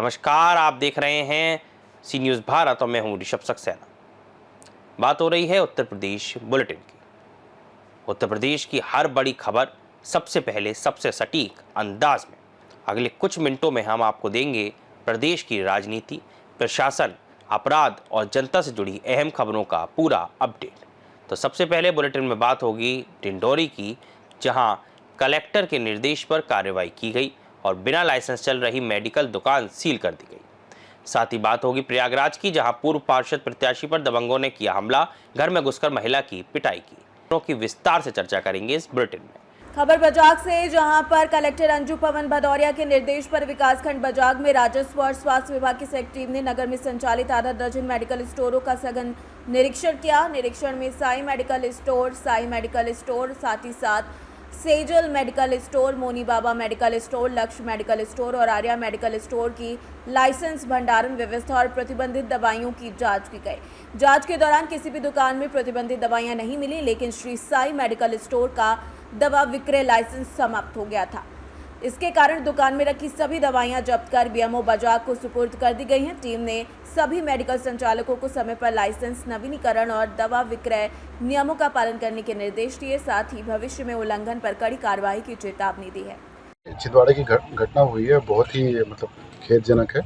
नमस्कार, आप देख रहे हैं सी न्यूज़ भारत और मैं हूं ऋषभ सक्सेना। बात हो रही है उत्तर प्रदेश बुलेटिन की। उत्तर प्रदेश की हर बड़ी खबर सबसे पहले सबसे सटीक अंदाज में अगले कुछ मिनटों में हम आपको देंगे प्रदेश की राजनीति, प्रशासन, अपराध और जनता से जुड़ी अहम खबरों का पूरा अपडेट। तो सबसे पहले बुलेटिन में बात होगी डिंडोरी की, जहां कलेक्टर के निर्देश पर कार्रवाई की गई और बिना लाइसेंस चल रही मेडिकल दुकान सील कर दी गई। साथ ही बात होगी प्रयागराज की, जहां पूर्व पार्षद प्रत्याशी पर दबंगों ने किया हमला, घर में घुसकर महिला की पिटाई की विस्तार से चर्चा करेंगे इस बुलेटिन में। खबर बजाग से, जहां पर कलेक्टर अंजू पवन भदौरिया के निर्देश पर विकासखंड बजाग में राजस्व और स्वास्थ्य विभाग की संयुक्त टीम ने नगर में संचालित आधा दर्जन मेडिकल स्टोरों का सघन निरीक्षण किया। निरीक्षण में साई मेडिकल स्टोर, साथ ही साथ सेजल मेडिकल स्टोर, मोनी बाबा मेडिकल स्टोर, लक्ष्य मेडिकल स्टोर और आर्या मेडिकल स्टोर की लाइसेंस, भंडारण व्यवस्था और प्रतिबंधित दवाइयों की जांच की गई। जांच के दौरान किसी भी दुकान में प्रतिबंधित दवाइयां नहीं मिली, लेकिन श्री साई मेडिकल स्टोर का दवा विक्रय लाइसेंस समाप्त हो गया था। इसके कारण दुकान में रखी सभी दवाइयां जब्त कर बीएमओ बजाग को सुपुर्द कर दी गई हैं। टीम ने सभी मेडिकल संचालकों को समय पर लाइसेंस नवीनीकरण और दवा विक्रय नियमों का पालन करने के निर्देश दिए, साथ ही भविष्य में उल्लंघन पर कड़ी कार्रवाई की चेतावनी दी है। छिंदवाड़ा की घटना हुई है, बहुत ही खेदजनक है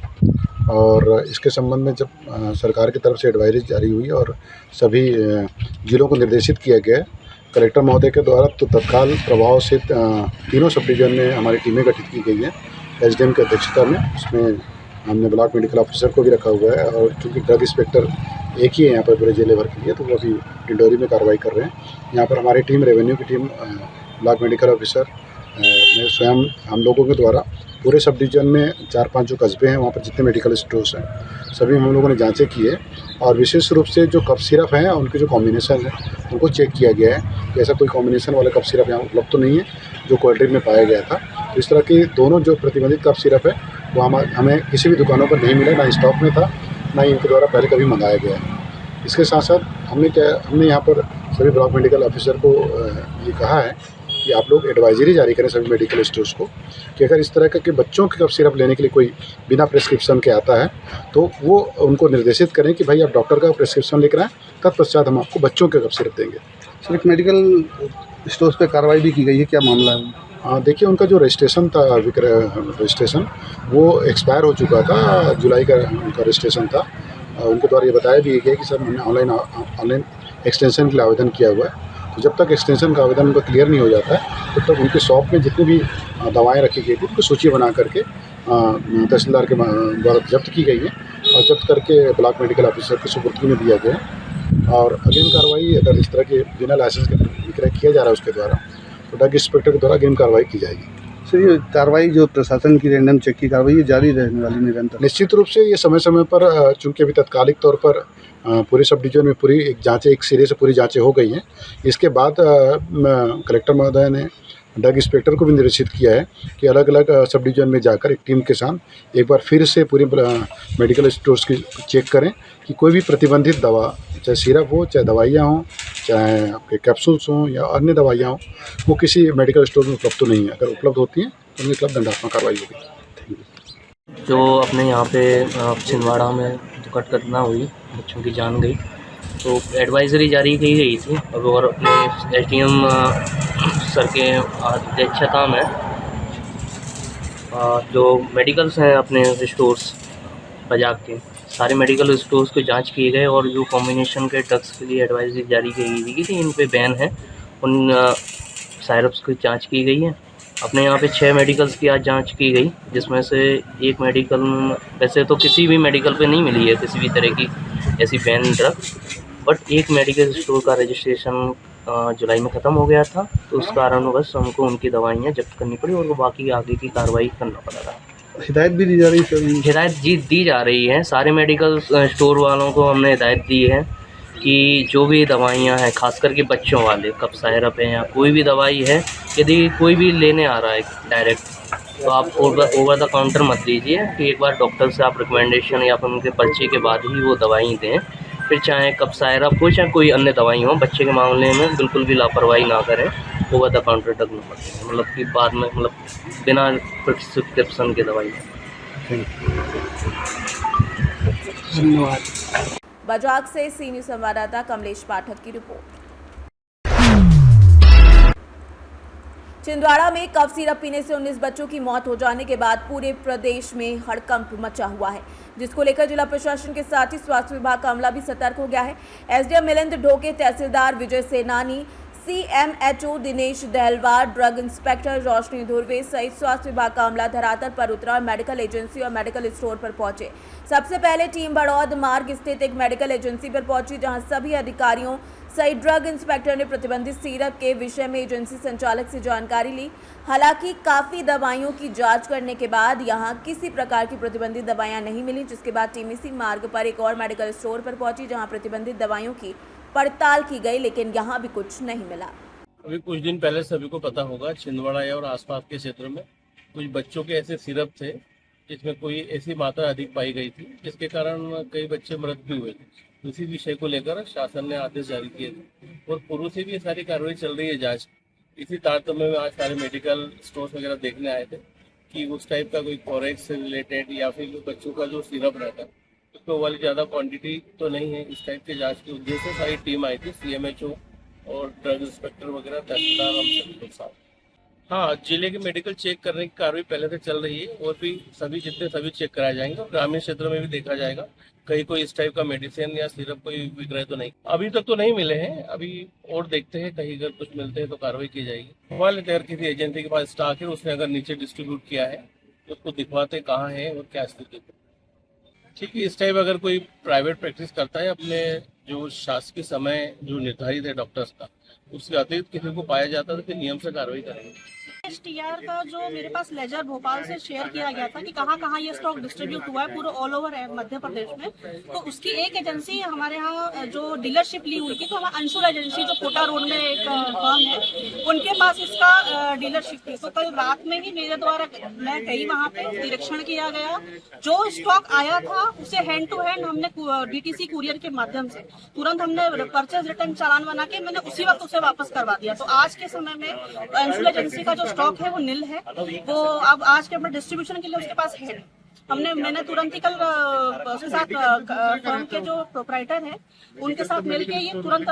और इसके संबंध में जब सरकार की तरफ से एडवाइजरी जारी हुई और सभी जिलों को निर्देशित किया गया है कलेक्टर महोदय के द्वारा, तो तत्काल प्रभाव से तीनों सब डिवीजन में हमारी टीमें गठित की गई हैं एसडीएम की अध्यक्षता में। उसमें हमने ब्लॉक मेडिकल ऑफिसर को भी रखा हुआ है और क्योंकि ड्रग इंस्पेक्टर एक ही है यहाँ पर पूरे जिले भर के लिए, तो वो अभी डिंडोरी में कार्रवाई कर रहे हैं। यहाँ पर हमारी टीम, रेवेन्यू की टीम, ब्लॉक मेडिकल ऑफिसर, मैं स्वयं, हम लोगों के द्वारा पूरे सब डिवीजन में 4-5 जो कस्बे हैं वहाँ पर जितने मेडिकल स्टोर्स हैं सभी हम लोगों ने जांचें की है और विशेष रूप से जो कफ सिरप हैं उनके जो कॉम्बिनेशन है उनको चेक किया गया है कि ऐसा कोई कॉम्बिनेशन वाला कफ सिरप यहाँ उपलब्ध तो नहीं है जो कोल्ड ड्रिंक में पाया गया था। तो इस तरह के दोनों जो प्रतिबंधित कफ सिरप है वो हमें किसी भी दुकानों पर नहीं मिला, ना स्टॉक में था, ना ही इनके द्वारा पहले कभी मंगाया गया है। इसके साथ साथ हमने यहाँ पर सभी ब्लॉक मेडिकल ऑफिसर को ये कहा है कि आप लोग एडवाइजरी जारी करें सभी मेडिकल स्टोर्स को कि अगर इस तरह के बच्चों के कफ सिरप लेने के लिए कोई बिना प्रेस्क्रिप्शन के आता है तो वो उनको निर्देशित करें कि भाई आप डॉक्टर का प्रेस्क्रिप्शन लेकर आएँ, तत्पश्चात हम आपको बच्चों के कफ सिरप देंगे। सिर्फ मेडिकल स्टोर्स पे कार्रवाई भी की गई है, क्या मामला है? हाँ, देखिए, उनका जो रजिस्ट्रेशन था, रजिस्ट्रेशन वो एक्सपायर हो चुका था, जुलाई का उनका रजिस्ट्रेशन था। उनके द्वारा ये बताया भी गया कि सर हमने ऑनलाइन एक्सटेंशन के लिए आवेदन किया हुआ है, तो जब तक एक्सटेंशन का आवेदन उनका क्लियर नहीं हो जाता है तब तक उनके शॉप में जितनी भी दवाएं रखी गई थी उनको सूची बना करके तहसीलदार के द्वारा जब्त की गई है और जब्त करके ब्लॉक मेडिकल ऑफिसर की सुपुर्दगी में दिया गया है। और अग्रिम कार्रवाई अगर इस तरह के बिना लाइसेंस के विक्रय किया जा रहा है उसके द्वारा तो ड्रग इंस्पेक्टर के द्वारा अग्रिम कार्रवाई की जाएगी। सर, ये कार्रवाई जो प्रशासन की रैंडम चेक की कार्रवाई जारी रहने वाली निरंतर? निश्चित रूप से ये समय समय पर, चूँकि अभी तत्कालिक तौर पर पूरे सब डिवीजन में पूरी एक सिरे से पूरी जांचें हो गई हैं। इसके बाद कलेक्टर महोदय ने ड्रग इंस्पेक्टर को भी निर्देशित किया है कि अलग अलग सब डिवीजन में जाकर एक टीम के साथ एक बार फिर से पूरे मेडिकल स्टोर्स की चेक करें कि कोई भी प्रतिबंधित दवा, चाहे सिरप हो, चाहे दवाइयाँ हों, चाहे आपके कैप्सूल्स हों या अन्य दवाइयाँ हों, वो किसी मेडिकल स्टोर में उपलब्ध तो नहीं है। अगर उपलब्ध होती हैं तो उनके खिलाफ दंडात्मक कार्रवाई होगी। जो अपने यहाँ पे छिंदवाड़ा में दुर्घटना घटना हुई, बच्चों की जान गई, तो एडवाइजरी जारी की गई थी और अपने एसडीएम सर के अध्यक्षता में जो मेडिकल्स हैं अपने स्टोर्स बजाग के सारे मेडिकल स्टोर्स को जांच किए गए और जो कॉम्बिनेशन के ड्रग्स के लिए एडवाइजरी जारी की गई थी इन पे बैन है, उन साइरप्स की जांच की गई है। अपने यहाँ पे 6 मेडिकल्स की आज जांच की गई, जिसमें से एक मेडिकल, वैसे तो किसी भी मेडिकल पे नहीं मिली है किसी भी तरह की ऐसी बैन ड्रग, बट एक मेडिकल स्टोर का रजिस्ट्रेशन जुलाई में ख़त्म हो गया था, तो उस कारण बस हमको उनकी दवाइयाँ जब्त करनी पड़ी और वो बाकी आगे की कार्रवाई करना पड़ा था। हिदायत भी दी जा रही है? हिदायत दी जा रही है, सारे मेडिकल स्टोर वालों को हमने हिदायत दी है कि जो भी दवाइयाँ हैं, खास करके बच्चों वाले कफ सिरप हैं या कोई भी दवाई है, यदि कोई भी लेने आ रहा है डायरेक्ट, तो आप ओवर द काउंटर मत दीजिए कि एक बार डॉक्टर से आप रिकमेंडेशन या फिर उनके पर्चे के बाद ही वो दवाई दें। फिर चाहे कफ सिरप हो चाहे कोई अन्य दवाई हो, बच्चे के मामले में बिल्कुल भी लापरवाही ना करें, ओवर द काउंटर ड्रग न, मतलब कि बाद में बिना प्रिस्क्रिप्शन के दवाई। धन्यवाद। बजाग से सी न्यूज संवाददाता कमलेश पाठक की रिपोर्ट। छिंदवाड़ा में कफ सिरप पीने से 19 बच्चों की मौत हो जाने के बाद पूरे प्रदेश में हड़कंप मचा हुआ है, जिसको लेकर जिला प्रशासन के साथ ही स्वास्थ्य विभाग का अमला भी सतर्क हो गया है। एसडीएम मिलिंद ढोके, तहसीलदार विजय सेनानी, सीएमएचओ दिनेश दहलवार, ड्रग इंस्पेक्टर रोशनी धुर्वे सहित स्वास्थ्य विभाग का अमला धरातल पर उतरा और मेडिकल एजेंसी और मेडिकल स्टोर पर पहुंचे। सबसे पहले टीम बड़ौद मार्ग स्थित एक मेडिकल एजेंसी पर पहुंची, जहां सभी अधिकारियों सहित ड्रग इंस्पेक्टर ने प्रतिबंधित सिरप के विषय में एजेंसी संचालक से जानकारी ली। हालांकि काफी दवाइयों की जांच करने के बाद यहां किसी प्रकार की प्रतिबंधित दवाइयां नहीं मिली, जिसके बाद टीम इसी मार्ग पर एक और मेडिकल स्टोर पर पहुंची, जहां प्रतिबंधित दवाइयों की पड़ताल की गई, लेकिन यहाँ भी कुछ नहीं मिला। अभी कुछ दिन पहले सभी को पता होगा, छिंदवाड़ा और आसपास के क्षेत्रों में कुछ बच्चों के ऐसे सिरप थे जिसमें कोई ऐसी मात्रा अधिक पाई गई थी, जिसके कारण कई बच्चे मृत भी हुए थे। इसी विषय को लेकर शासन ने आदेश जारी किए थे और पूर्व से भी ये सारी कार्रवाई चल रही है जांच। इसी तारतम्य में आज सारे मेडिकल स्टोर्स वगैरह देखने आए थे कि उस टाइप का कोई फॉरेक्स से रिलेटेड या फिर बच्चों का जो सिरप रहता है उसको वाली ज़्यादा क्वांटिटी तो नहीं है। इस टाइप के जांच के उद्देश्य से सारी टीम आई थी, सीएमएचओ और ड्रग इंस्पेक्टर वगैरह, तहसीलदार, हम सभी लोग साथ। हाँ, जिले के मेडिकल चेक करने की कार्रवाई पहले से चल रही है और भी सभी चेक कराए जाएंगे और ग्रामीण क्षेत्रों में भी देखा जाएगा कहीं कोई इस टाइप का मेडिसिन या सिरप कोई विक्रय तो नहीं। अभी तक तो नहीं मिले हैं, अभी और देखते हैं, कहीं अगर कुछ मिलते हैं तो कार्रवाई की जाएगी। मान लेते हैं किसी एजेंसी के पास स्टॉक है, उसने अगर नीचे डिस्ट्रीब्यूट किया है तो उसको दिखवाते कहाँ है और क्या स्थिति है। ठीक है, इस टाइप अगर कोई प्राइवेट प्रैक्टिस करता है अपने जो शासकीय समय जो निर्धारित है डॉक्टर्स का, उसके अतिरिक्त किसी को पाया जाता है तो फिर नियम से कार्रवाई करेंगे। एसटीआर का जो मेरे पास लेजर भोपाल से शेयर किया गया था कि कहाँ कहाँ ये स्टॉक डिस्ट्रीब्यूट हुआ है पूरे ऑल ओवर मध्य प्रदेश में, तो उसकी एक एजेंसी हमारे यहाँ जो डीलरशिप ली हुई थी, तो हमारा अंशुल एजेंसी जो कोटा रोड में एक फर्म है, उनके पास इसका डीलरशिप थी। तो कल रात में ही मेरे द्वारा मैं गई वहाँ पे, निरीक्षण किया गया। जो स्टॉक आया था उसे हैंड टू हैंड हमने डीटीसी कुरियर के माध्यम से तुरंत हमने परचेज रिटर्न चालान बना के मैंने उसी वक्त उसे वापस करवा दिया। तो आज के समय में अंशुल एजेंसी का जो स्टॉक है वो नील है, वो अब आज के अपने डिस्ट्रीब्यूशन के लिए उसके पास है। मैंने तुरंत ही कल उसके साथ फर्म के जो प्रोप्राइटर है उनके साथ मिलके ये तुरंत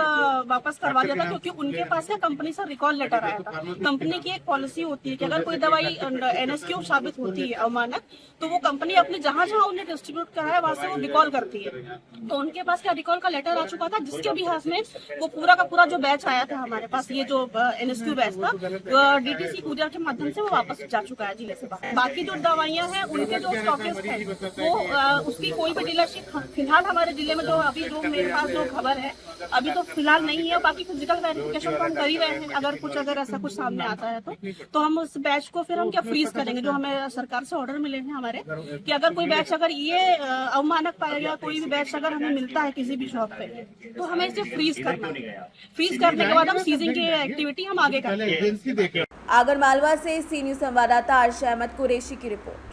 वापस करवा दिया था, क्योंकि उनके पास से कंपनी से रिकॉल लेटर आया था। कंपनी की एक पॉलिसी होती है कि अगर कोई दवाई NSQ साबित होती है अवमानक, तो वो कंपनी अपने जहाँ जहाँ उन्हें डिस्ट्रीब्यूट कराया वहां से वो रिकॉल करती है। तो उनके पास क्या रिकॉल का लेटर आ चुका था, जिसके भी हाथ में वो पूरा का पूरा जो बैच आया था हमारे पास, ये जो NSQ बैच था, DTC कुरियर के माध्यम से वो वापस जा चुका है जिले से बाहर। बाकी जो दवाइयाँ हैं उनके जो वो उसकी कोई भी डीलरशिप फिलहाल हमारे जिले में जो मेरे पास जो खबर है अभी तो फिलहाल नहीं है। बाकी फिजिकल वेरिफिकेशन तो हम कर ही रहे हैं, अगर ऐसा कुछ सामने आता है तो हम उस बैच को फिर हम क्या फ्रीज करेंगे। जो हमें सरकार से ऑर्डर मिले हैं हमारे कि अगर कोई बैच अगर ये अवमानक पाएगा, कोई भी बैच अगर हमें मिलता है किसी भी शॉप पे, तो हमें इसे फ्रीज करना है। फ्रीज करने के बाद हम सीजिंग की एक्टिविटी हम आगे करेंगे। आगरमालवा से सी न्यूज संवाददाता अर्श अहमद कुरैशी की रिपोर्ट।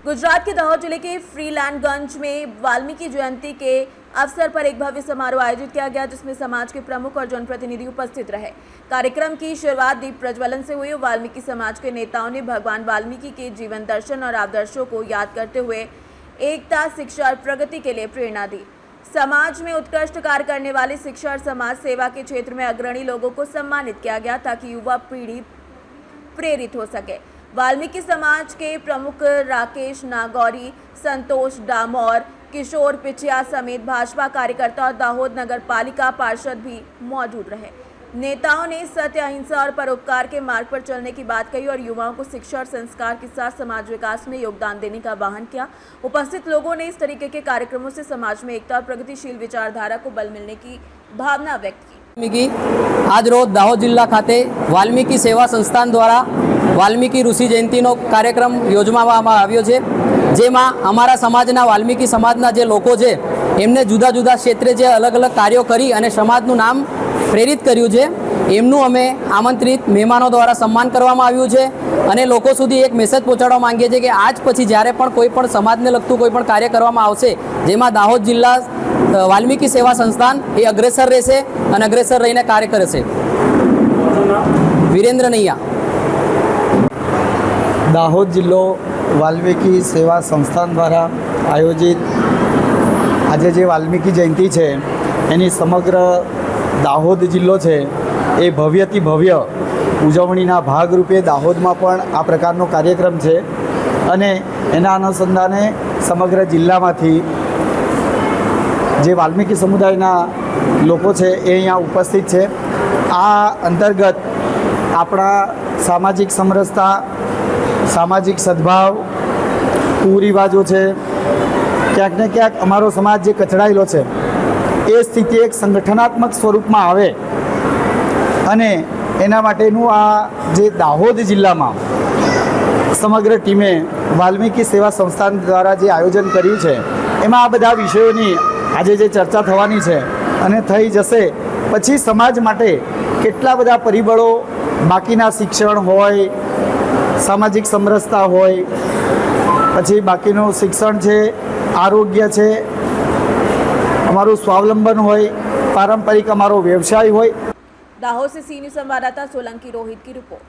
गुजरात के दाहोद जिले के फ्रीलैंडगंज में वाल्मीकि जयंती के अवसर पर एक भव्य समारोह आयोजित किया गया, जिसमें समाज के प्रमुख और जनप्रतिनिधि उपस्थित रहे। कार्यक्रम की शुरुआत दीप प्रज्वलन से हुई। वाल्मीकि समाज के नेताओं ने भगवान वाल्मीकि के जीवन दर्शन और आदर्शों को याद करते हुए एकता, शिक्षा और प्रगति के लिए प्रेरणा दी। समाज में उत्कृष्ट कार्य करने वाले शिक्षा और समाज सेवा के क्षेत्र में अग्रणी लोगों को सम्मानित किया गया, ताकि युवा पीढ़ी प्रेरित हो सके। वाल्मीकि समाज के प्रमुख राकेश नागौरी, संतोष डामोर, किशोर पिचिया समेत भाजपा कार्यकर्ता और दाहोद नगर पालिका पार्षद भी मौजूद रहे। नेताओं ने सत्य, अहिंसा और परोपकार के मार्ग पर चलने की बात कही और युवाओं को शिक्षा और संस्कार के साथ समाज विकास में योगदान देने का आह्वान किया। उपस्थित लोगों ने इस तरीके के कार्यक्रमों से समाज में एकता और प्रगतिशील विचारधारा को बल मिलने की भावना व्यक्त की। आज रोज दाहोद जिल्ला खाते वाल्मीकि सेवा संस्थान द्वारा वाल्मीकि ઋષિ જયંતિનો કાર્યક્રમ યોજવામાં આવ્યો છે, જેમાં અમારા સમાજના વાલ્મીકि સમાજના જે લોકો છે એમને જુદા જુદા ક્ષેત્રે જે અલગ અલગ કાર્યો કરી અને સમાજનું નામ પ્રેરિત કર્યું છે, એમનું અમે આમંત્રિત મહેમાનો દ્વારા સન્માન કરવામાં આવ્યું છે। અને લોકો સુધી એક મેસેજ પહોંચાડવા માંગીએ છીએ કે આજ પછી જ્યારે પણ કોઈ પણ સમાજને લગતું કોઈ પણ કાર્ય કરવામાં આવશે, જેમાં દાહોદ જિલ્લા વાલ્મીકि સેવા સંસ્થાન એ અગ્રેસર રહેશે અને અગ્રેસર રહીને કાર્ય કરશે। વિરેન્દ્ર નૈયા। દાહોદ જિલ્લો વાલ્મીકી સેવા સંસ્થાન દ્વારા આયોજિત આજે જે વાલ્મીકી જયંતિ છે એની સમગ્ર દાહોદ જિલ્લો છે એ ભવ્યથી ભવ્ય ઉજવણીના ભાગરૂપે દાહોદમાં પણ આ પ્રકારનો કાર્યક્રમ છે અને એના અનુસંધાને સમગ્ર જિલ્લામાંથી જે વાલ્મીકી સમુદાયના લોકો છે એ અહીંયા ઉપસ્થિત છે। આ અંતર્ગત આપણા સામાજિક સમરસતા, સામાજિક સદભાવ, કુરિવાજો છે, ક્યાંક ને ક્યાંક અમારો સમાજ જે કચડાયેલો છે એ સ્થિતિ એક સંગઠનાત્મક સ્વરૂપમાં આવે અને એના માટેનું આ જે દાહોદ જિલ્લામાં સમગ્ર ટીમે વાલ્મીકી સેવા સંસ્થાન દ્વારા જે આયોજન કર્યું છે એમાં આ બધા વિષયોની આજે જે ચર્ચા થવાની છે અને થઈ જશે પછી સમાજ માટે કેટલા બધા પરિબળો બાકીના શિક્ષણ હોય, સામાજિક સમરસતા હોય, પછી બાકીનું શિક્ષણ છે, આરોગ્ય છે, અમારું સ્વાવલંબન હોય, પારંપરિક અમારો વ્યવસાય હોય। दाहोद से सी न्यूज़ संवाददाता सोलंकी रोहित की रिपोर्ट।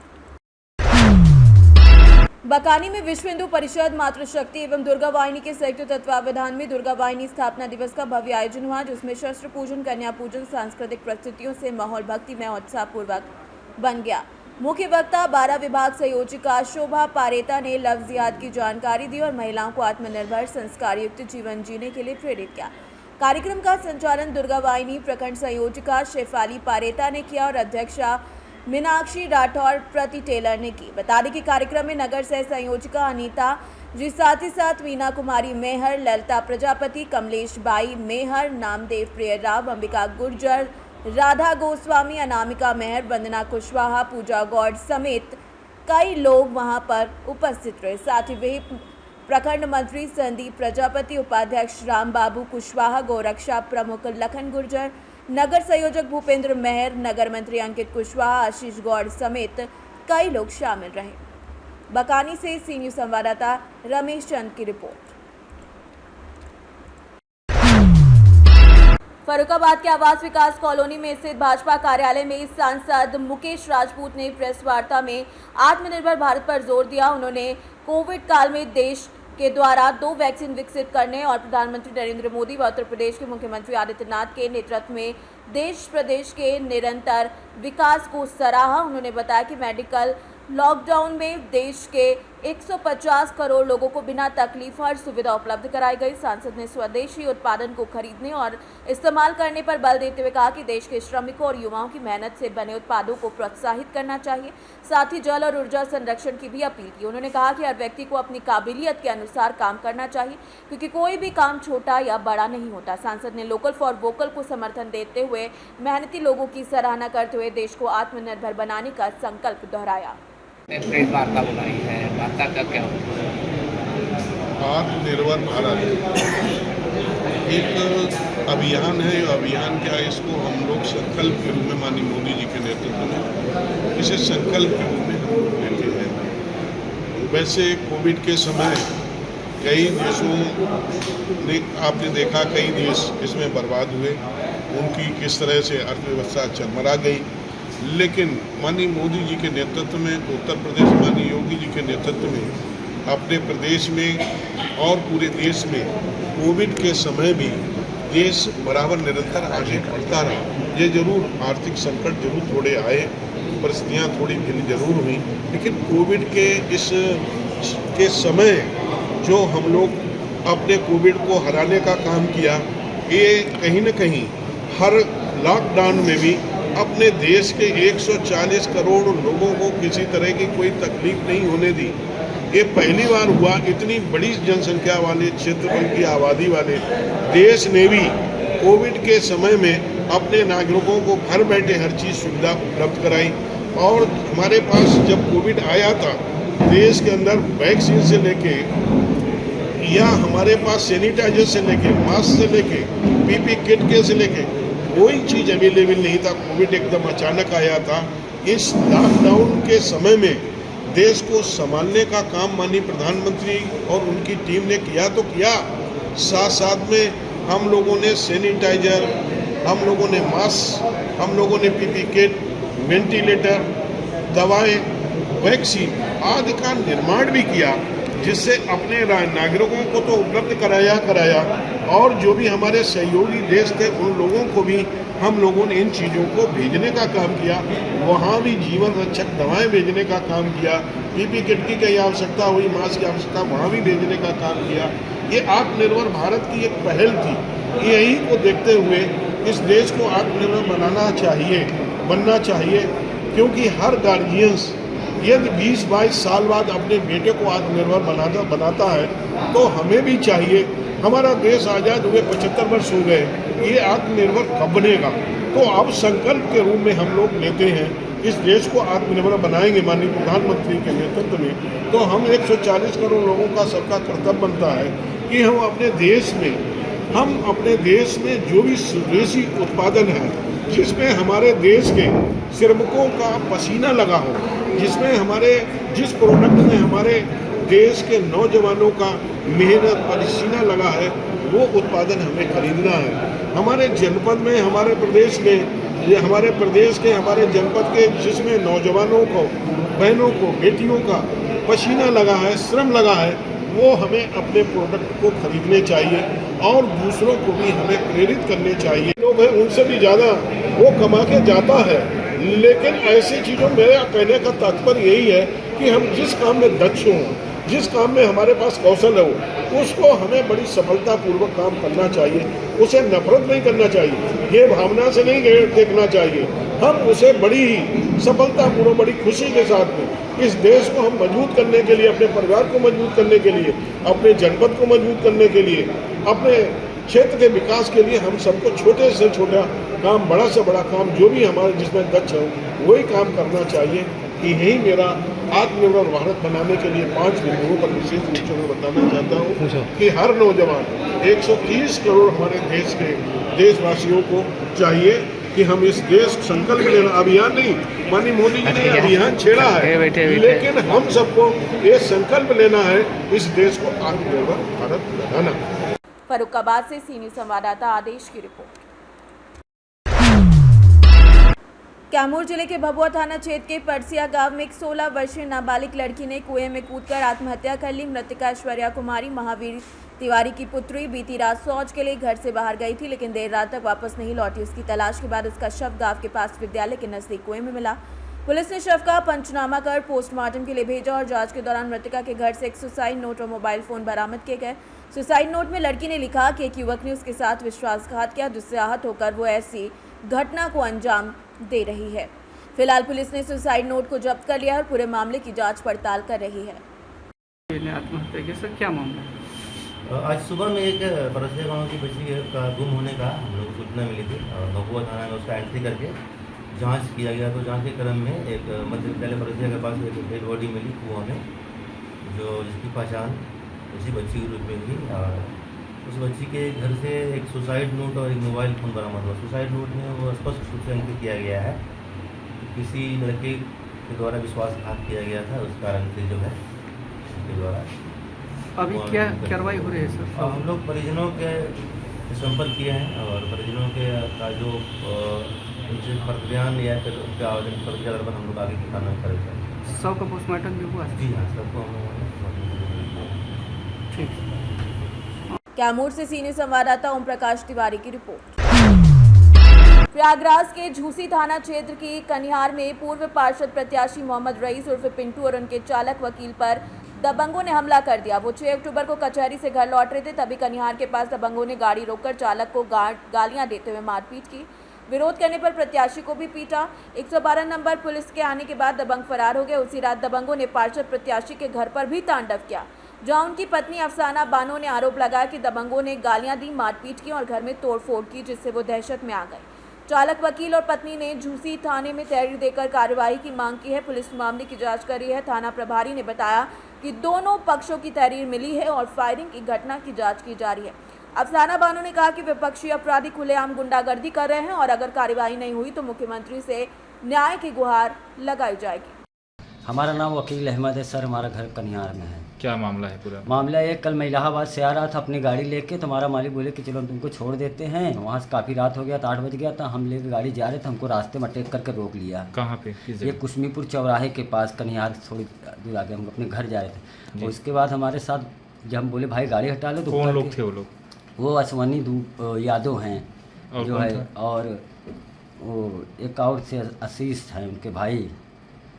बकानी में विश्व हिंदू परिषद, मातृशक्ति एवं दुर्गा वाहिनी के संयुक्त तत्वावधान में दुर्गा वाहिनी स्थापना दिवस का भव्य आयोजन हुआ, जिसमें शस्त्र पूजन, कन्या पूजन, सांस्कृतिक प्रस्तुतियों से माहौल भक्तिमय और उत्साहपूर्वक बन गया। मुख्य वक्ता 12 विभाग संयोजिका शोभा पारेता ने लफ्जियात की जानकारी दी और महिलाओं को आत्मनिर्भर संस्कार युक्त जीवन जीने के लिए प्रेरित किया। कार्यक्रम का संचालन दुर्गा वाहिनी प्रखंड संयोजिका शेफाली पारेता ने किया और अध्यक्षा मीनाक्षी राठौर प्रति टेलर ने की। बता दें कि कार्यक्रम में नगर सह संयोजिका अनीता जी, साथ ही साथ मीना कुमारी मेहर, ललिता प्रजापति, कमलेश बाई मेहर, नामदेव प्रियराव, अंबिका गुर्जर, राधा गोस्वामी, अनामिका मेहर, वंदना कुशवाहा, पूजा गौड़ समेत कई लोग वहां पर उपस्थित रहे। साथ ही वे प्रखंड मंत्री संदीप प्रजापति, उपाध्यक्ष राम बाबू कुशवाहा, गौरक्षा प्रमुख लखन गुर्जर, नगर संयोजक भूपेंद्र मेहर, नगर मंत्री अंकित कुशवाहा, आशीष गौड़ समेत कई लोग शामिल रहे। बकानी से सी न्यूज़ संवाददाता रमेश चंद की रिपोर्ट। फरुखाबाद के आवास विकास कॉलोनी में स्थित भाजपा कार्यालय में सांसद मुकेश राजपूत ने प्रेस वार्ता में आत्मनिर्भर भारत पर जोर दिया। उन्होंने कोविड काल में देश के द्वारा 2 वैक्सीन विकसित करने और प्रधानमंत्री नरेंद्र मोदी व उत्तर प्रदेश के मुख्यमंत्री आदित्यनाथ के नेतृत्व में देश प्रदेश के निरंतर विकास को सराहा। उन्होंने बताया कि मेडिकल लॉकडाउन में देश के 150 करोड़ लोगों को बिना तकलीफ हर सुविधा उपलब्ध कराई गई। सांसद ने स्वदेशी उत्पादन को खरीदने और इस्तेमाल करने पर बल देते हुए कहा कि देश के श्रमिकों और युवाओं की मेहनत से बने उत्पादों को प्रोत्साहित करना चाहिए। साथ ही जल और ऊर्जा संरक्षण की भी अपील की। उन्होंने कहा कि हर व्यक्ति को अपनी काबिलियत के अनुसार काम करना चाहिए, क्योंकि कोई भी काम छोटा या बड़ा नहीं होता। सांसद ने लोकल फॉर वोकल को समर्थन देते हुए मेहनती लोगों की सराहना करते हुए देश को आत्मनिर्भर बनाने का संकल्प दोहराया। प्रेस वार्ता बुलाई है, वार्ता का क्या होता है? आत्मनिर्भर भारत एक अभियान है। अभियान क्या है, इसको हम लोग संकल्प के रूप में माननीय मोदी जी के नेतृत्व में इसे संकल्प के रूप में हम लोग लेते हैं। वैसे कोविड के समय कई देशों ने, आपने देखा, कई देश इसमें बर्बाद हुए, उनकी किस तरह से अर्थव्यवस्था चरमरा गई। लेकिन माननीय मोदी जी के नेतृत्व में, उत्तर प्रदेश माननीय योगी जी के नेतृत्व में अपने प्रदेश में और पूरे देश में कोविड के समय भी देश बराबर निरंतर आगे बढ़ता रहा। ये जरूर आर्थिक संकट जरूर थोड़े आए, परिस्थितियाँ थोड़ी भिन्न जरूर हुई, लेकिन कोविड के इस के समय जो हम लोग अपने कोविड को हराने का काम किया, ये कहीं न कहीं हर लॉकडाउन में भी अपने देश के 140 करोड़ लोगों को किसी तरह की कोई तकलीफ नहीं होने दी। ये पहली बार हुआ इतनी बड़ी जनसंख्या वाले क्षेत्रफल की आबादी वाले देश ने भी कोविड के समय में अपने नागरिकों को घर बैठे हर चीज़ सुविधा उपलब्ध कराई। और हमारे पास जब कोविड आया था, देश के अंदर वैक्सीन से लेके या हमारे पास सैनिटाइजर से लेके, मास्क से लेके, पीपी किट के से लेके कोई चीज़ अवेलेबल नहीं था। कोविड एकदम अचानक आया था। इस लॉकडाउन के समय में देश को संभालने का काम माननीय प्रधानमंत्री और उनकी टीम ने किया तो किया, साथ साथ में हम लोगों ने सैनिटाइजर, हम लोगों ने मास्क, हम लोगों ने पीपी किट, वेंटिलेटर, दवाएं, वैक्सीन आदि का निर्माण भी किया, जिससे अपने नागरिकों को तो उपलब्ध कराया और जो भी हमारे सहयोगी देश थे उन लोगों को भी हम लोगों ने इन चीज़ों को भेजने का काम किया। वहाँ भी जीवन रक्षक दवाएं भेजने का काम किया, पीपी किट की कहीं आवश्यकता हुई, मास्क की आवश्यकता वहाँ भी भेजने का काम किया। ये आत्मनिर्भर भारत की एक पहल थी। यही को देखते हुए इस देश को आत्मनिर्भर बनना चाहिए, क्योंकि हर गार्जियंस यदि 20-22 साल बाद अपने बेटे को आत्मनिर्भर बनाता है तो हमें भी चाहिए। हमारा देश आज़ाद हुए 75 वर्ष हो गए, ये आत्मनिर्भर कब बनेगा? तो अब संकल्प के रूप में हम लोग लेते हैं, इस देश को आत्मनिर्भर बनाएंगे माननीय प्रधानमंत्री के नेतृत्व में। तो हम 140 करोड़ लोगों का सबका कर्तव्य बनता है कि हम अपने देश में जो भी स्वदेशी उत्पादन है, जिसमें हमारे देश के श्रमिकों का पसीना लगा हो, जिस प्रोडक्ट में हमारे देश के नौजवानों का मेहनत पसीना लगा है, वो उत्पादन हमें खरीदना है। हमारे जनपद में, हमारे प्रदेश के हमारे जनपद के जिसमें नौजवानों को, बहनों को, बेटियों का पसीना लगा है, श्रम लगा है, वो हमें अपने प्रोडक्ट को खरीदने चाहिए और दूसरों को भी हमें प्रेरित करने चाहिए। लोग हैं उनसे भी ज़्यादा वो कमा के जाता है, लेकिन ऐसी चीज़ों मेरा कहने का तात्पर्य यही है कि हम जिस काम में दक्ष हों, जिस काम में हमारे पास कौशल हो, उसको हमें बड़ी सफलतापूर्वक काम करना चाहिए। उसे नफरत नहीं करना चाहिए, ये भावना से नहीं देखना चाहिए। हम उसे बड़ी ही सफलतापूर्वक, बड़ी खुशी के साथ में इस देश को हम मजबूत करने के लिए, अपने परिवार को मजबूत करने के लिए, अपने जनपद को मजबूत करने के लिए, अपने क्षेत्र के विकास के लिए हम सबको छोटे से छोटा काम, बड़ा से बड़ा काम, जो भी हमारे जिसमें दक्ष हो वही काम करना चाहिए। कि यही मेरा आत्मनिर्भर भारत बनाने के लिए 5 बिंदुओं पर विशेष रूप से मैं बताना चाहता हूँ कि हर नौजवान 130 करोड़ हमारे देश के देशवासियों को चाहिए कि हम इस देश संकल्प लेना, अभियान नहीं, माननीय मोदी जी ने अभियान छेड़ा है, लेकिन हम सबको ये संकल्प लेना है इस देश को आत्मनिर्भर भारत बनाना। फर्रुखाबाद से सी न्यूज़ संवाददाता आदेश की रिपोर्ट। कैमूर जिले के भभुआ थाना क्षेत्र के परसिया गांव में एक 16 वर्षीय नाबालिग लड़की ने कुएं में कूदकर आत्महत्या कर ली। मृतका ऐश्वर्या कुमारी महावीर तिवारी की पुत्री बीती रात शौच के लिए घर से बाहर गई थी, लेकिन देर रात तक वापस नहीं लौटी। उसकी तलाश के बाद उसका शव गांव के पास विद्यालय के नजदीक कुएं में मिला। पुलिस ने शव का पंचनामा कर पोस्टमार्टम के लिए भेजा और जांच के दौरान मृतका के घर से एक सुसाइड नोट और मोबाइल फोन बरामद किए गए। सुसाइड नोट में लड़की ने लिखा कि एक युवक ने उसके साथ विश्वासघात किया, जिससे आहत होकर वो ऐसी घटना को अंजाम दे रही है। फिलहाल पुलिस ने सुसाइड नोट को जब्त कर लिया और पूरे मामले की जांच पड़ताल कर रही है। आत्महत्या के सर क्या मामला है? आज सुबह में एक परसिया गाँव की बच्ची का गुम होने का हम लोग सूचना मिली थी और भभुआ थाना में उसका एंट्री करके जांच किया गया। तो जांच के क्रम में एक मध्य विद्यालय परसिया के पास एक डेड बॉडी मिली कुआं में, जिसकी पहचान उसी बच्ची के रूप में हुई। और उस बच्ची के घर से एक सुसाइड नोट और एक मोबाइल फ़ोन बरामद हुआ। सुसाइड नोट में वो स्पष्ट रूप से अंकित किया गया है कि किसी लड़के के द्वारा विश्वासघात किया गया था, उस कारण से जो है उसके द्वारा। अभी क्या कार्रवाई हो रही है सर? हम लोग परिजनों के संपर्क किए हैं और परिजनों के का जो उनसे प्रतिज्ञान या फिर उनके आवेदन पर के आधार पर हम लोग आगे की कार्रवाई करेंगे। सब का पोस्टमार्टम भी हुआ? जी हाँ, सबको हम लोगों ने। ठीक। कैमूर से सी न्यूज़ संवाददाता ओम प्रकाश तिवारी की रिपोर्ट। प्रयागराज के झूसी थाना क्षेत्र की कनिहार में पूर्व पार्षद प्रत्याशी मोहम्मद रईस उर्फ पिंटू और उनके चालक वकील पर दबंगों ने हमला कर दिया। वो 6 अक्टूबर को कचहरी से घर लौट रहे थे, तभी कनिहार के पास दबंगों ने गाड़ी रोककर चालक को गालियां देते हुए मारपीट की। विरोध करने पर प्रत्याशी को भी पीटा। 112 नंबर पुलिस के आने के बाद दबंग फरार हो गए। उसी रात दबंगों ने पार्षद प्रत्याशी के घर पर भी तांडव किया, जहां उनकी पत्नी अफसाना बानो ने आरोप लगाया कि दबंगों ने गालियां दी, मारपीट की और घर में तोड़फोड़ की, जिससे वो दहशत में आ गए। चालक, वकील और पत्नी ने झूसी थाने में तहरीर देकर कार्रवाई की मांग की है। पुलिस मामले की जांच कर रही है। थाना प्रभारी ने बताया कि दोनों पक्षों की तहरीर मिली है और फायरिंग की घटना की जांच की जा रही है। अफसाना बानो ने कहा कि विपक्षी अपराधी खुलेआम गुंडागर्दी कर रहे हैं और अगर कार्रवाई नहीं हुई तो मुख्यमंत्री से न्याय की गुहार लगाई जाएगी। हमारा नाम वकील अहमद है सर, हमारा घर कनिहार में है। क्या मामला है पूरा? मामला ये, कल मैं इलाहाबाद से आ रहा था अपनी गाड़ी लेके, तो हमारा मालिक बोले कि चलो हम तुमको छोड़ देते हैं। वहाँ से काफ़ी रात हो गया था, 8 बज गया था। हम लेके गाड़ी जा रहे थे, हमको रास्ते में अटैक करके रोक लिया। कहाँ पे? किस ये जगह? कुशमीपुर चौराहे के पास, कन्हार थोड़ी दूर आगे। हम अपने घर जा रहे थे, और उसके बाद हमारे साथ जब हम बोले भाई गाड़ी हटा लो, तो कौन लोग थे वो लोग? वो अश्वनी यादव हैं और जो कौन है, था? और वो एक और से आशीष हैं उनके भाई,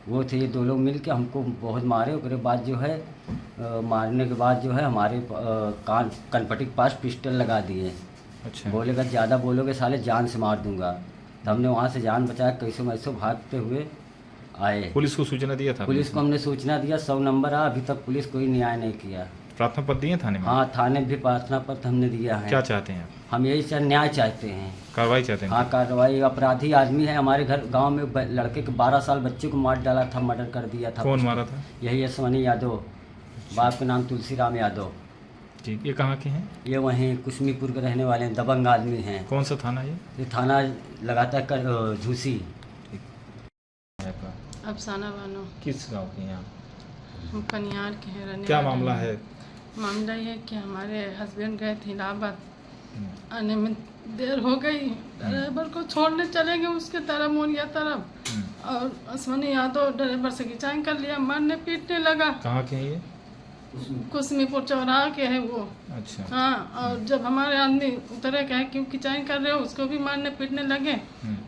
वो थे। ये 2 लोग मिल के हमको बहुत मारे। उसके बाद जो है मारने के बाद जो है हमारे कनपट्टी के पास पिस्टल लगा दिए। अच्छा। बोलेगा ज़्यादा बोलोगे साले जान से मार दूंगा। तो हमने वहाँ से जान बचाया, कैसे वैसे भागते हुए आए। पुलिस को सूचना दिया था? पुलिस को हमने सूचना दिया, 100 नंबर आ, अभी तक पुलिस कोई न्याय नहीं किया। प्रार्थना पत्र दिए थाने में? हाँ, थाने भी प्रार्थना पत्र हमने दिया है। क्या चाहते हैं आप? हम यही न्याय चाहते हैं, कार्रवाई चाहते हैं? हाँ, कार्रवाई। अपराधी आदमी है हमारे घर गांव में, लड़के के 12 साल बच्चे को मार डाला था, मर्डर कर दिया था। कौन मारा था? यही अश्वनी यादव, बाप का नाम तुलसीराम यादव। ठीक, ये कहाँ के हैं? ये वहीं कुशमीपुर के रहने वाले हैं, दबंग आदमी हैं। कौन सा थाना ये? ये थाना लगाता है झूसी। अफसाना बानो। किस गांव के हैं आप? हम कन्यार के हैं, रहने क्या वाले मामला हैं। है? मामला ये है कि हमारे हस्बैंड गए थे इलाहाबाद, आने में देर हो गई। ड्राइवर को छोड़ने चले गए उसके तरफ, मोरिया तरफ, और अश्वनी यादव ड्राइवर से खिंचाई कर लिया, मारने पीटने लगा। कहाँ के हैं ये? कुशमीपुर चौराहा के है वो। अच्छा। हाँ, और जब हमारे आदमी उतरे कहे क्यों खिंचाई कर रहे हो, उसको भी मारने पीटने लगे।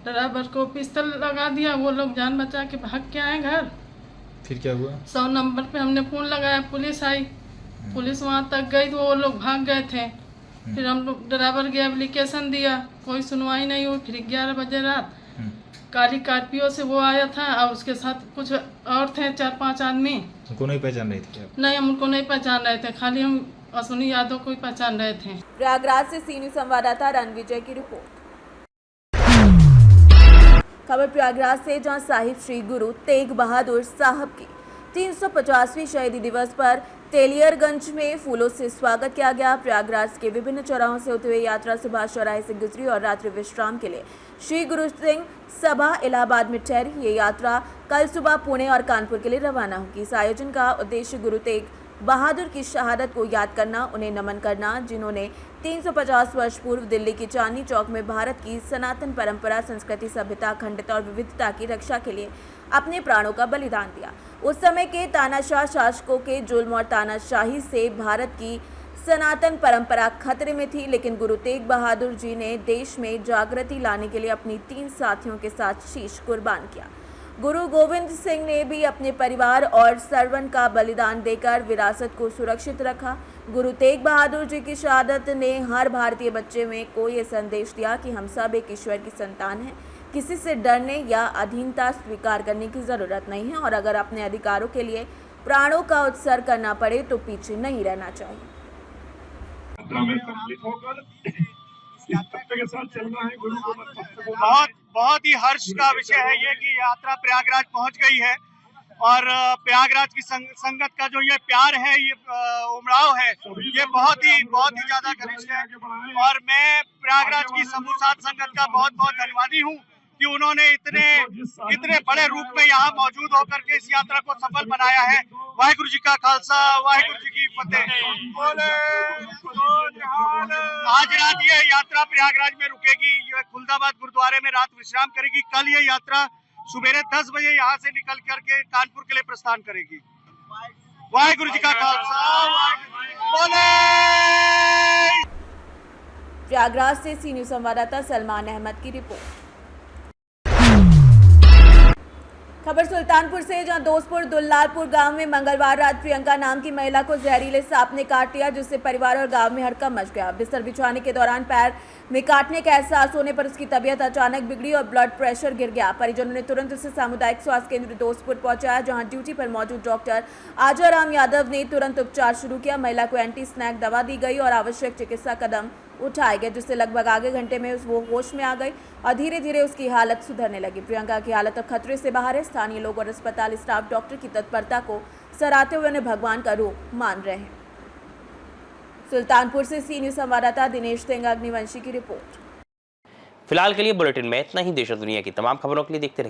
ड्राइवर को पिस्तौल लगा दिया, वो लोग जान बचा के भाग के आए घर। फिर क्या हुआ? 100 नंबर पे हमने फ़ोन लगाया, पुलिस आई। पुलिस वहाँ तक गई तो वो लोग भाग गए थे। फिर हम लोग ड्राइवर के एप्लीकेशन दिया, कोई सुनवाई नहीं हुई। फिर 11 बजे रात काली कार्पियो से वो आया था, और उसके साथ कुछ और थे, 4-5 आदमी। उनको नहीं पहचान रही थी? नहीं, हम उनको नहीं पहचान रहे थे, खाली हम अश्वनी यादव को ही पहचान रहे थे। प्रयागराज से सी न्यूज़ संवाददाता रणविजय की रिपोर्ट। खबर प्रयागराज से, जहां साहिब श्री गुरु तेग बहादुर साहब की 350वीं शहीदी दिवस पर तेलियरगंज में फूलों से स्वागत किया गया। प्रयागराज के विभिन्न चौराहों से होते हुए यात्रा सुभाष चौराहे से गुजरी और रात्रि विश्राम के लिए श्री गुरु सिंह सभा इलाहाबाद में ठहरी। ये यात्रा कल सुबह पुणे और कानपुर के लिए रवाना होगी। इस आयोजन का उद्देश्य गुरु तेग बहादुर की शहादत को याद करना, उन्हें नमन करना, जिन्होंने 350 वर्ष पूर्व दिल्ली की चांदनी चौक में भारत की सनातन परंपरा, संस्कृति, सभ्यता, अखंडता और विविधता की रक्षा के लिए अपने प्राणों का बलिदान दिया। उस समय के तानाशाह शासकों के जुल्म और तानाशाही से भारत की सनातन परंपरा खतरे में थी, लेकिन गुरु तेग बहादुर जी ने देश में जागृति लाने के लिए अपनी 3 साथियों के साथ शीश कुर्बान किया। गुरु गोविंद सिंह ने भी अपने परिवार और सरवन का बलिदान देकर विरासत को सुरक्षित रखा। गुरु तेग बहादुर जी की शहादत ने हर भारतीय बच्चे में को ये संदेश दिया कि हम सब एक ईश्वर की संतान हैं, किसी से डरने या अधीनता स्वीकार करने की ज़रूरत नहीं है, और अगर अपने अधिकारों के लिए प्राणों का उत्सर्ग करना पड़े तो पीछे नहीं रहना चाहिए। बहुत ही हर्ष का विषय है ये कि यात्रा प्रयागराज पहुंच गई है, और प्रयागराज की संगत का जो ये प्यार है, ये उमड़ाव है, ये बहुत ही ज्यादा घनिष्ठ है। और मैं प्रयागराज की समूह साध संगत का बहुत धन्यवादी हूँ कि उन्होंने इतने बड़े रूप में यहाँ मौजूद होकर के इस यात्रा को सफल बनाया है। वाहिगुरु जी का खालसा, वाहिगुरु जी की फतेह। आज रात ये यात्रा प्रयागराज में रुकेगी, ये खुलदाबाद गुरुद्वारे में रात विश्राम करेगी। कल ये यात्रा सुबेरे 10 बजे यहाँ से निकल करके कानपुर के लिए प्रस्थान करेगी। वाहिगुरु जी का खालसा, बोले। प्रयागराज से सी न्यूज़ संवाददाता सलमान अहमद की रिपोर्ट। खबर सुल्तानपुर से, जहां दोस्तपुर दुल्लालपुर गांव में मंगलवार रात प्रियंका नाम की महिला को जहरीले सांप ने काट लिया, जिससे परिवार और गांव में हड़कंप मच गया। बिस्तर बिछाने के दौरान पैर में काटने का एहसास होने पर उसकी तबीयत अचानक बिगड़ी और ब्लड प्रेशर गिर गया। परिजनों ने तुरंत उसे सामुदायिक स्वास्थ्य केंद्र दोस्तपुर पहुंचाया, जहां ड्यूटी पर मौजूद डॉक्टर आजाराम यादव ने तुरंत उपचार शुरू किया। महिला को एंटी स्नैक दवा दी गई और आवश्यक चिकित्सा कदम उठाए गए, जिससे लगभग आधे घंटे में वो होश में आ गई और धीरे धीरे उसकी हालत सुधरने लगी। प्रियंका की हालत अब खतरे से बाहर है। स्थानीय लोग और अस्पताल स्टाफ डॉक्टर की तत्परता को सराहते हुए उन्हें भगवान का रूप मान रहे हैं। सुल्तानपुर से सी न्यूज़ संवाददाता दिनेश सिंह अग्निवंशी की रिपोर्ट। फिलहाल के लिए बुलेटिन में इतना ही। देश और दुनिया की तमाम खबरों के लिए देखते रहिए